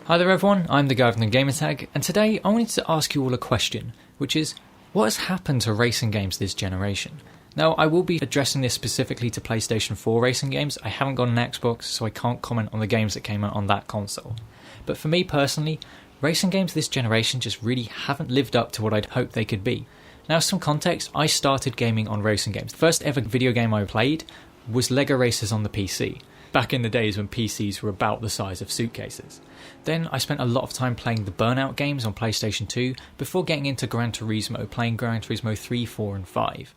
Hi there everyone, I'm the guy from the Gamertag, and today I wanted to ask you all a question, which is, what has happened to racing games this generation? Now, I will be addressing this specifically to PlayStation 4 racing games. I haven't got an Xbox, so I can't comment on the games that came out on that console. But for me personally, racing games this generation just really haven't lived up to what I'd hoped they could be. Now, some context, I started gaming on racing games. The first ever video game I played was LEGO Racers on the PC, back in the days when PCs were about the size of suitcases. Then I spent a lot of time playing the Burnout games on PlayStation 2 before getting into Gran Turismo, playing Gran Turismo 3, 4 and 5.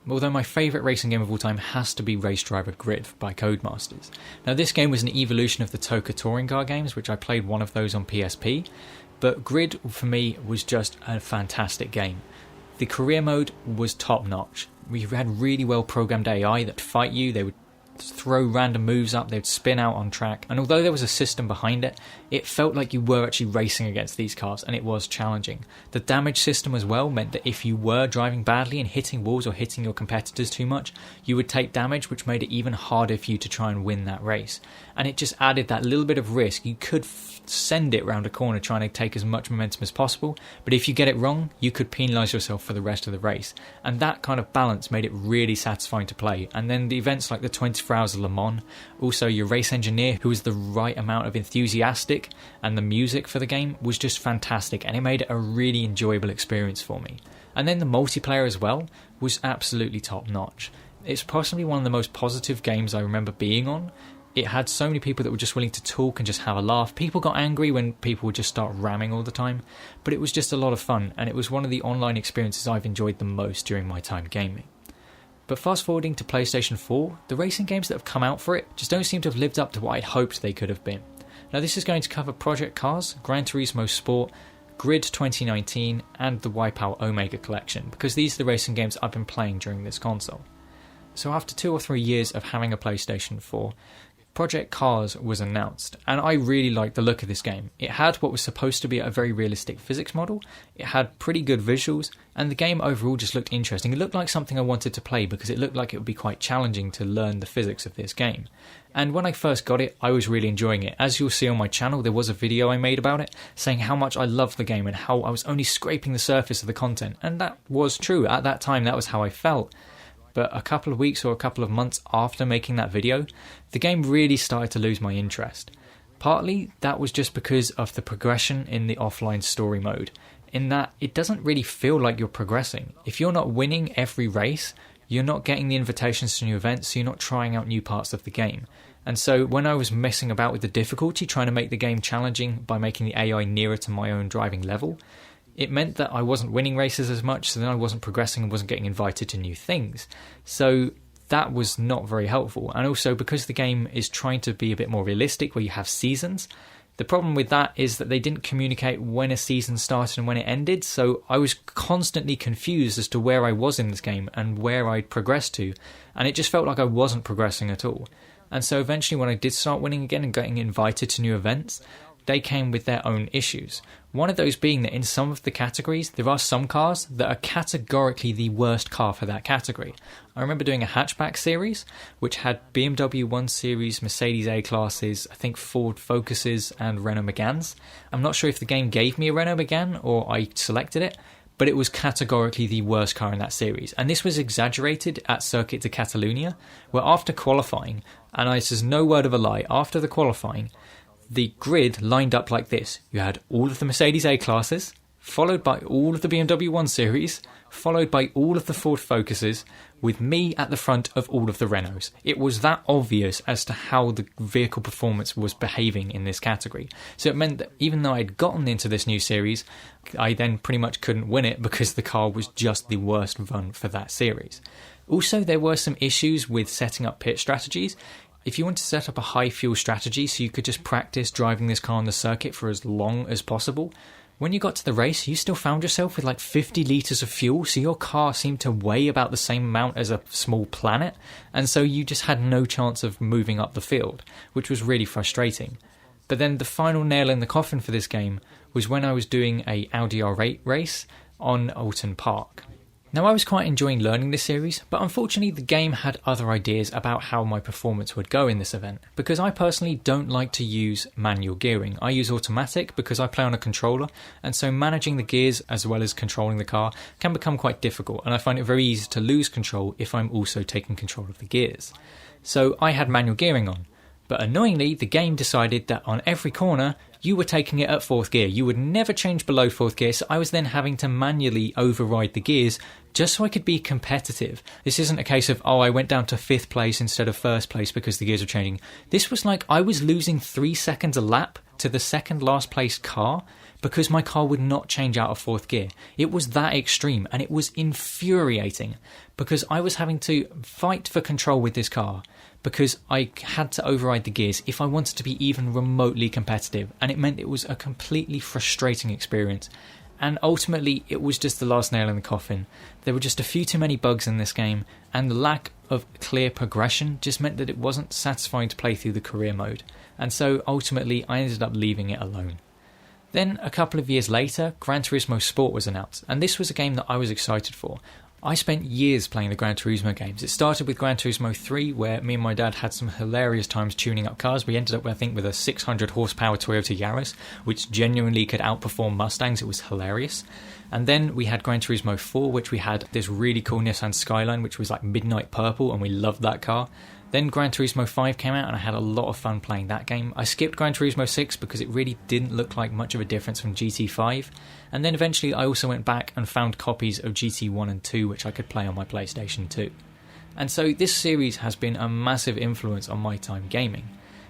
Although my favourite racing game of all time has to be Race Driver Grid by Codemasters. Now this game was an evolution of the Toka touring car games, which I played one of those on PSP, but Grid for me was just a fantastic game. The career mode was top notch. We had really well programmed AI that fight you, they would throw random moves up, they would spin out on track, and although there was a system behind it, it felt like you were actually racing against these cars, and it was challenging. The damage system as well meant that if you were driving badly and hitting walls or hitting your competitors too much, you would take damage, which made it even harder for you to try and win that race. And it just added that little bit of risk. You could send it round a corner trying to take as much momentum as possible, but if you get it wrong, you could penalise yourself for the rest of the race. And that kind of balance made it really satisfying to play. And then the events like the 24 Hours of Le Mans, also your race engineer, who was the right amount of enthusiastic, and the music for the game was just fantastic, and it made it a really enjoyable experience for me. And then the multiplayer as well was absolutely top notch. It's possibly one of the most positive games I remember being on. It had so many people that were just willing to talk and just have a laugh. People got angry when people would just start ramming all the time, but it was just a lot of fun, and it was one of the online experiences I've enjoyed the most during my time gaming. But fast forwarding to PlayStation 4, the racing games that have come out for it just don't seem to have lived up to what I'd hoped they could have been. Now this is going to cover Project Cars, Gran Turismo Sport, Grid 2019 and the Wipeout Omega Collection, because these are the racing games I've been playing during this console. So after 2 or 3 years of having a PlayStation 4, Project Cars was announced, and I really liked the look of this game. It had what was supposed to be a very realistic physics model, it had pretty good visuals, and the game overall just looked interesting. It looked like something I wanted to play because it looked like it would be quite challenging to learn the physics of this game. And when I first got it, I was really enjoying it. As you'll see on my channel, there was a video I made about it, saying how much I loved the game and how I was only scraping the surface of the content, and that was true. At that time, that was how I felt. But a couple of weeks or a couple of months after making that video, the game really started to lose my interest. Partly that was just because of the progression in the offline story mode, in that it doesn't really feel like you're progressing. If you're not winning every race, you're not getting the invitations to new events, so you're not trying out new parts of the game. And so when I was messing about with the difficulty, trying to make the game challenging by making the AI nearer to my own driving level, it meant that I wasn't winning races as much, so then I wasn't progressing and wasn't getting invited to new things. So that was not very helpful. And also because the game is trying to be a bit more realistic, where you have seasons, the problem with that is that they didn't communicate when a season started and when it ended, so I was constantly confused as to where I was in this game and where I'd progressed to, and it just felt like I wasn't progressing at all. And so eventually when I did start winning again and getting invited to new events, they came with their own issues. One of those being that in some of the categories, there are some cars that are categorically the worst car for that category. I remember doing a hatchback series, which had BMW 1 Series, Mercedes A-Classes, I think Ford Focuses and Renault Meganes. I'm not sure if the game gave me a Renault Megane or I selected it, but it was categorically the worst car in that series. And this was exaggerated at Circuit de Catalunya, where after qualifying, and this is no word of a lie, after the qualifying, the grid lined up like this. You had all of the Mercedes A-Classes, followed by all of the BMW 1 Series, followed by all of the Ford Focuses, with me at the front of all of the Renaults. It was that obvious as to how the vehicle performance was behaving in this category. So it meant that even though I'd gotten into this new series, I then pretty much couldn't win it because the car was just the worst one for that series. Also, there were some issues with setting up pit strategies. If you want to set up a high fuel strategy so you could just practice driving this car on the circuit for as long as possible, when you got to the race, you still found yourself with like 50 litres of fuel, so your car seemed to weigh about the same amount as a small planet, and so you just had no chance of moving up the field, which was really frustrating. But then the final nail in the coffin for this game was when I was doing a Audi R8 race on Alton Park. Now, I was quite enjoying learning this series, but unfortunately the game had other ideas about how my performance would go in this event, because I personally don't like to use manual gearing. I use automatic because I play on a controller, and so managing the gears as well as controlling the car can become quite difficult, and I find it very easy to lose control if I'm also taking control of the gears. So I had manual gearing on, but annoyingly the game decided that on every corner you were taking it at 4th gear. You would never change below 4th gear, so I was then having to manually override the gears just so I could be competitive. This isn't a case of, I went down to 5th place instead of 1st place because the gears were changing. This was like I was losing 3 seconds a lap to the second last place car because my car would not change out of 4th gear. It was that extreme, and it was infuriating because I was having to fight for control with this car because I had to override the gears if I wanted to be even remotely competitive, and it meant it was a completely frustrating experience. And ultimately it was just the last nail in the coffin. There were just a few too many bugs in this game, and the lack of clear progression just meant that it wasn't satisfying to play through the career mode, and so ultimately I ended up leaving it alone. Then a couple of years later, Gran Turismo Sport was announced, and this was a game that I was excited for. I spent years playing the Gran Turismo games. It started with Gran Turismo 3, where me and my dad had some hilarious times tuning up cars. We ended up, I think, with a 600 horsepower Toyota Yaris, which genuinely could outperform Mustangs. It was hilarious. And then we had Gran Turismo 4, which we had this really cool Nissan Skyline, which was like midnight purple, and we loved that car. Then Gran Turismo 5 came out, and I had a lot of fun playing that game. I skipped Gran Turismo 6 because it really didn't look like much of a difference from GT5. And then eventually I also went back and found copies of GT1 and 2 which I could play on my PlayStation 2. And so this series has been a massive influence on my time gaming.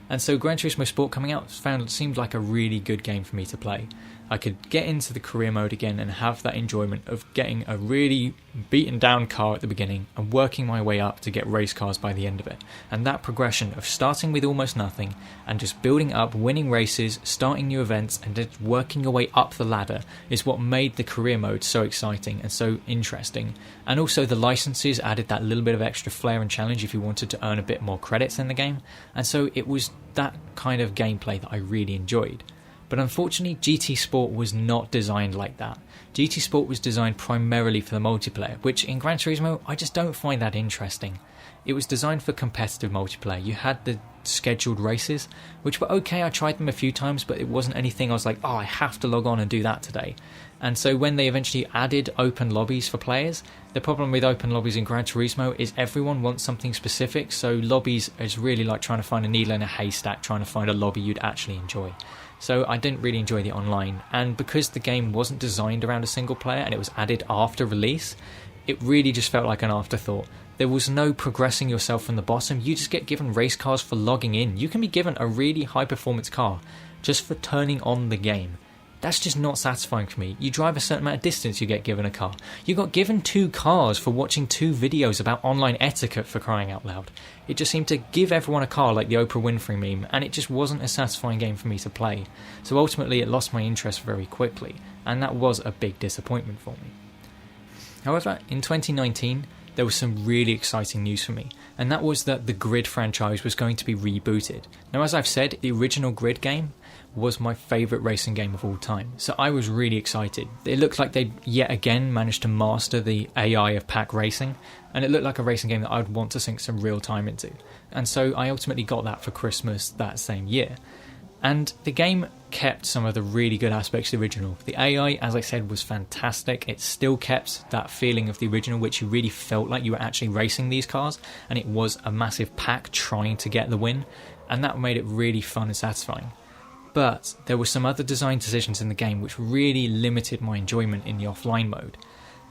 And so Gran Turismo Sport coming out seemed like a really good game for me to play. I could get into the career mode again and have that enjoyment of getting a really beaten down car at the beginning and working my way up to get race cars by the end of it. And that progression of starting with almost nothing and just building up, winning races, starting new events, and just working your way up the ladder is what made the career mode so exciting and so interesting. And also the licenses added that little bit of extra flair and challenge if you wanted to earn a bit more credits in the game. And so it was that kind of gameplay that I really enjoyed. But unfortunately, GT Sport was not designed like that. GT Sport was designed primarily for the multiplayer, which in Gran Turismo, I just don't find that interesting. It was designed for competitive multiplayer. You had the scheduled races, which were okay. I tried them a few times, but it wasn't anything I was like, I have to log on and do that today. And so when they eventually added open lobbies for players, the problem with open lobbies in Gran Turismo is everyone wants something specific, so lobbies is really like trying to find a needle in a haystack, trying to find a lobby you'd actually enjoy. So I didn't really enjoy the online, and because the game wasn't designed around a single player and it was added after release, it really just felt like an afterthought. There was no progressing yourself from the bottom. You just get given race cars for logging in. You can be given a really high performance car just for turning on the game. That's just not satisfying for me. You drive a certain amount of distance, you get given a car. You got given 2 cars for watching 2 videos about online etiquette, for crying out loud. It just seemed to give everyone a car like the Oprah Winfrey meme, and it just wasn't a satisfying game for me to play. So ultimately it lost my interest very quickly, and that was a big disappointment for me. However, in 2019, there was some really exciting news for me, and that was that the Grid franchise was going to be rebooted. Now, as I've said, the original Grid game was my favourite racing game of all time, so I was really excited. It looked like they'd yet again managed to master the AI of pack racing, and it looked like a racing game that I'd want to sink some real time into. And so I ultimately got that for Christmas that same year. And the game kept some of the really good aspects of the original. The AI, as I said, was fantastic. It still kept that feeling of the original, which you really felt like you were actually racing these cars, and it was a massive pack trying to get the win, and that made it really fun and satisfying. But there were some other design decisions in the game which really limited my enjoyment in the offline mode.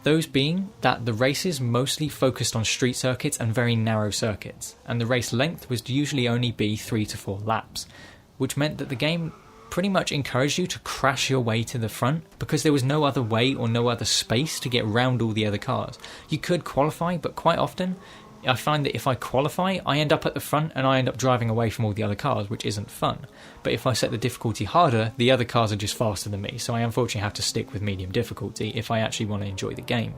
Those being that the races mostly focused on street circuits and very narrow circuits, and the race length was usually only be 3 to 4 laps, which meant that the game pretty much encouraged you to crash your way to the front because there was no other way or no other space to get around all the other cars. You could qualify, but quite often I find that if I qualify, I end up at the front and I end up driving away from all the other cars, which isn't fun. But if I set the difficulty harder, the other cars are just faster than me, so I unfortunately have to stick with medium difficulty if I actually want to enjoy the game.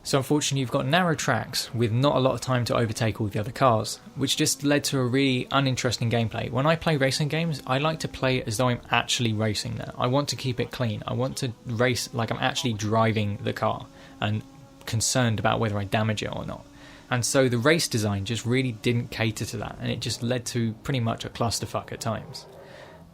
So unfortunately you've got narrow tracks with not a lot of time to overtake all the other cars, which just led to a really uninteresting gameplay. When I play racing games, I like to play as though I'm actually racing there. I want to keep it clean. I want to race like I'm actually driving the car and concerned about whether I damage it or not. And so the race design just really didn't cater to that, and it just led to pretty much a clusterfuck at times.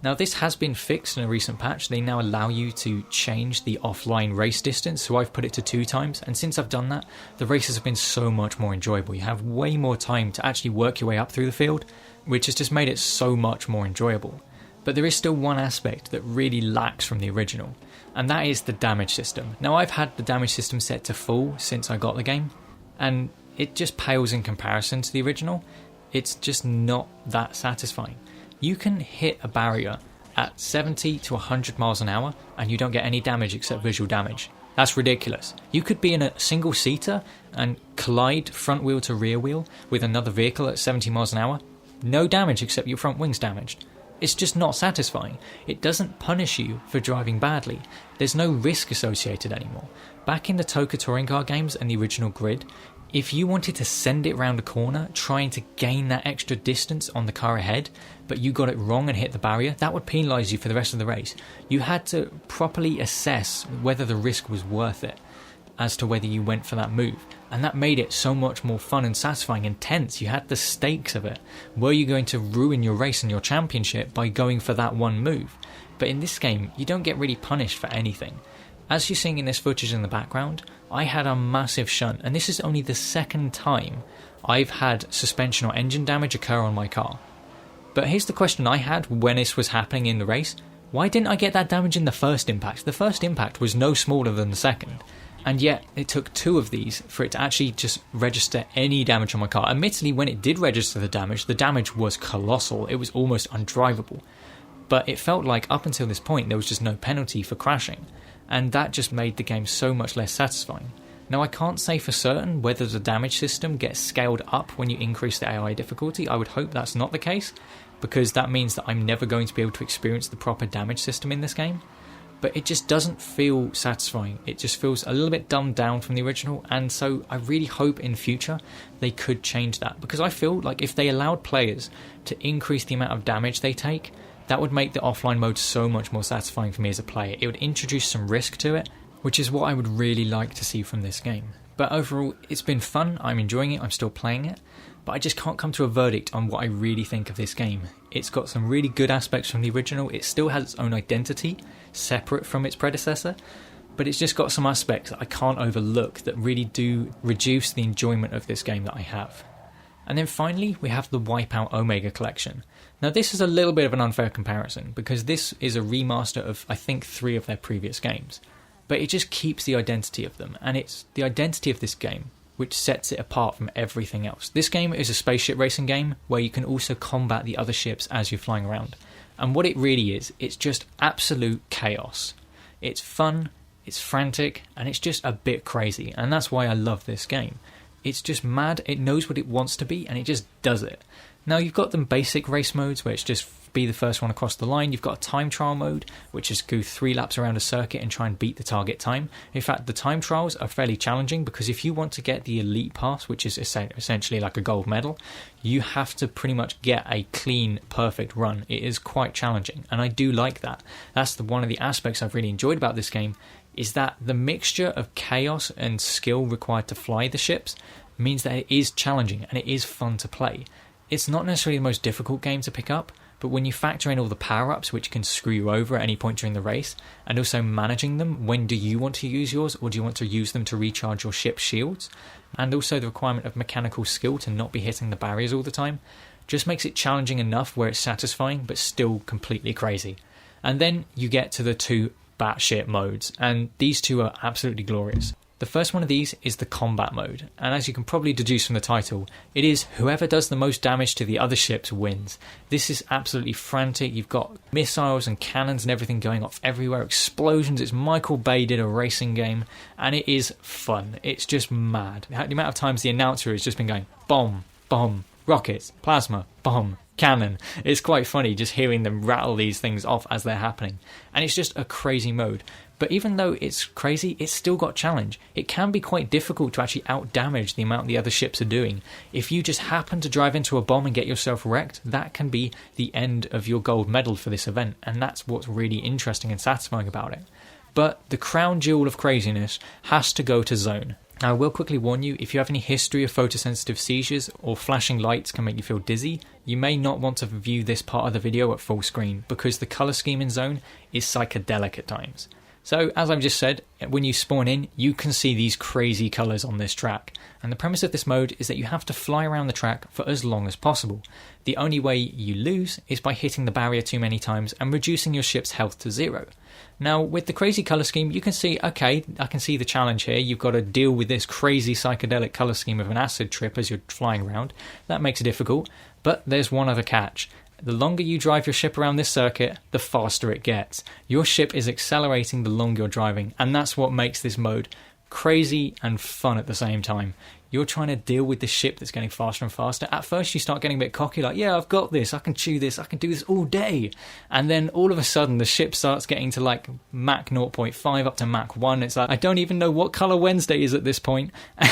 Now this has been fixed in a recent patch. They now allow you to change the offline race distance, so I've put it to 2 times, and since I've done that, the races have been so much more enjoyable. You have way more time to actually work your way up through the field, which has just made it so much more enjoyable. But there is still one aspect that really lacks from the original, and that is the damage system. Now I've had the damage system set to full since I got the game, and it just pales in comparison to the original. It's just not that satisfying. You can hit a barrier at 70 to 100 miles an hour and you don't get any damage except visual damage. That's ridiculous. You could be in a single seater and collide front wheel to rear wheel with another vehicle at 70 miles an hour. No damage except your front wing's damaged. It's just not satisfying. It doesn't punish you for driving badly. There's no risk associated anymore. Back in the Toka touring car games and the original Grid, if you wanted to send it round a corner, trying to gain that extra distance on the car ahead, but you got it wrong and hit the barrier, that would penalise you for the rest of the race. You had to properly assess whether the risk was worth it, as to whether you went for that move. And that made it so much more fun and satisfying and tense. You had the stakes of it. Were you going to ruin your race and your championship by going for that one move? But in this game, you don't get really punished for anything. As you're seeing in this footage in the background, I had a massive shunt, and this is only the second time I've had suspension or engine damage occur on my car. But here's the question I had when this was happening in the race. Why didn't I get that damage in the first impact? The first impact was no smaller than the second, and yet it took 2 of these for it to actually just register any damage on my car. Admittedly, when it did register the damage was colossal. It was almost undrivable. But it felt like up until this point there was just no penalty for crashing, and that just made the game so much less satisfying. Now I can't say for certain whether the damage system gets scaled up when you increase the AI difficulty. I would hope that's not the case, because that means that I'm never going to be able to experience the proper damage system in this game. But it just doesn't feel satisfying. It just feels a little bit dumbed down from the original, and so I really hope in future they could change that, because I feel like if they allowed players to increase the amount of damage they take, that would make the offline mode so much more satisfying for me as a player. It would introduce some risk to it, which is what I would really like to see from this game. But overall, it's been fun, I'm enjoying it, I'm still playing it, but I just can't come to a verdict on what I really think of this game. It's got some really good aspects from the original, it still has its own identity, separate from its predecessor, but it's just got some aspects that I can't overlook that really do reduce the enjoyment of this game that I have. And then finally, we have the Wipeout Omega Collection. Now this is a little bit of an unfair comparison, because this is a remaster of, I think, 3 of their previous games. But it just keeps the identity of them, and it's the identity of this game which sets it apart from everything else. This game is a spaceship racing game where you can also combat the other ships as you're flying around. And what it really is, it's just absolute chaos. It's fun, it's frantic, and it's just a bit crazy, and that's why I love this game. It's just mad, it knows what it wants to be, and it just does it. Now you've got the basic race modes where it's just be the first one across the line. You've got a time trial mode, which is go 3 laps around a circuit and try and beat the target time. In fact, the time trials are fairly challenging, because if you want to get the elite pass, which is essentially like a gold medal, you have to pretty much get a clean, perfect run. It is quite challenging, and I do like that. That's one of the aspects I've really enjoyed about this game, is that the mixture of chaos and skill required to fly the ships means that it is challenging and it is fun to play. It's not necessarily the most difficult game to pick up, but when you factor in all the power-ups which can screw you over at any point during the race, and also managing them, when do you want to use yours, or do you want to use them to recharge your ship's shields, and also the requirement of mechanical skill to not be hitting the barriers all the time, just makes it challenging enough where it's satisfying but still completely crazy. And then you get to the 2 batshit modes, and these 2 are absolutely glorious. The first one of these is the combat mode, and as you can probably deduce from the title, it is whoever does the most damage to the other ships wins. This is absolutely frantic. You've got missiles and cannons and everything going off everywhere, explosions. It's Michael Bay did a racing game, and it is fun. It's just mad. The amount of times the announcer has just been going bomb, bomb, rockets, plasma, bomb, cannon. It's quite funny just hearing them rattle these things off as they're happening, and it's just a crazy mode. But even though it's crazy, it's still got challenge. It can be quite difficult to actually out-damage the amount the other ships are doing. If you just happen to drive into a bomb and get yourself wrecked, that can be the end of your gold medal for this event, and that's what's really interesting and satisfying about it. But the crown jewel of craziness has to go to Zone. Now, I will quickly warn you, if you have any history of photosensitive seizures or flashing lights can make you feel dizzy, you may not want to view this part of the video at full screen because the colour scheme in Zone is psychedelic at times. So, as I've just said, when you spawn in, you can see these crazy colours on this track. And the premise of this mode is that you have to fly around the track for as long as possible. The only way you lose is by hitting the barrier too many times and reducing your ship's health to 0. Now, with the crazy colour scheme, you can see, okay, I can see the challenge here. You've got to deal with this crazy psychedelic colour scheme of an acid trip as you're flying around. That makes it difficult, but there's one other catch. The longer you drive your ship around this circuit, the faster it gets. Your ship is accelerating the longer you're driving, and that's what makes this mode crazy and fun at the same time. You're trying to deal with the ship that's getting faster and faster. At first you start getting a bit cocky, like, yeah, I've got this, I can chew this, I can do this all day. And then all of a sudden the ship starts getting to like Mach 0.5 up to Mach 1. It's like, I don't even know what colour Wednesday is at this point.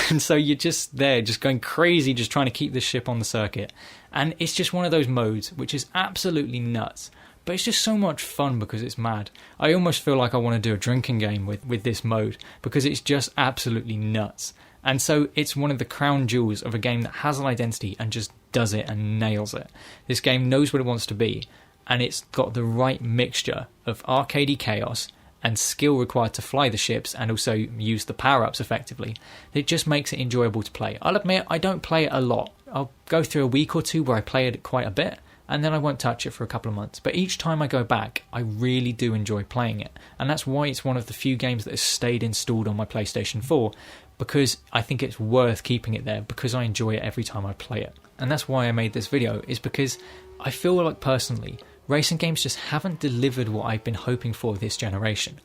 And so you're just there, just going crazy, just trying to keep this ship on the circuit. And it's just one of those modes which is absolutely nuts. But it's just so much fun because it's mad. I almost feel like I want to do a drinking game with this mode because it's just absolutely nuts. And so it's one of the crown jewels of a game that has an identity and just does it and nails it. This game knows what it wants to be, and it's got the right mixture of arcadey chaos and skill required to fly the ships and also use the power-ups effectively. It just makes it enjoyable to play. I'll admit, I don't play it a lot. I'll go through a week or two where I play it quite a bit, and then I won't touch it for a couple of months. But each time I go back, I really do enjoy playing it. And that's why it's one of the few games that has stayed installed on my PlayStation 4, because I think it's worth keeping it there, because I enjoy it every time I play it. And that's why I made this video, is because I feel like personally, racing games just haven't delivered what I've been hoping for this generation.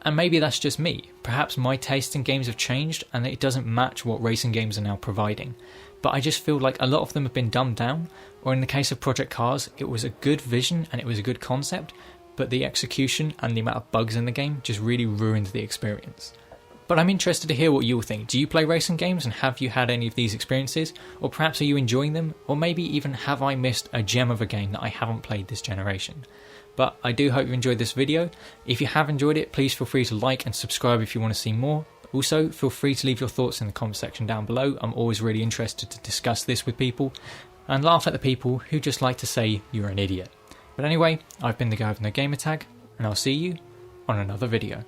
And maybe that's just me. Perhaps my taste in games have changed and it doesn't match what racing games are now providing. But I just feel like a lot of them have been dumbed down, or in the case of Project Cars, it was a good vision and it was a good concept, but the execution and the amount of bugs in the game just really ruined the experience. But I'm interested to hear what you'll think. Do you play racing games, and have you had any of these experiences? Or perhaps are you enjoying them? Or maybe even have I missed a gem of a game that I haven't played this generation? But I do hope you enjoyed this video. If you have enjoyed it, please feel free to like and subscribe if you want to see more. Also, feel free to leave your thoughts in the comment section down below. I'm always really interested to discuss this with people and laugh at the people who just like to say you're an idiot. But anyway, I've been the guy with no gamer tag, and I'll see you on another video.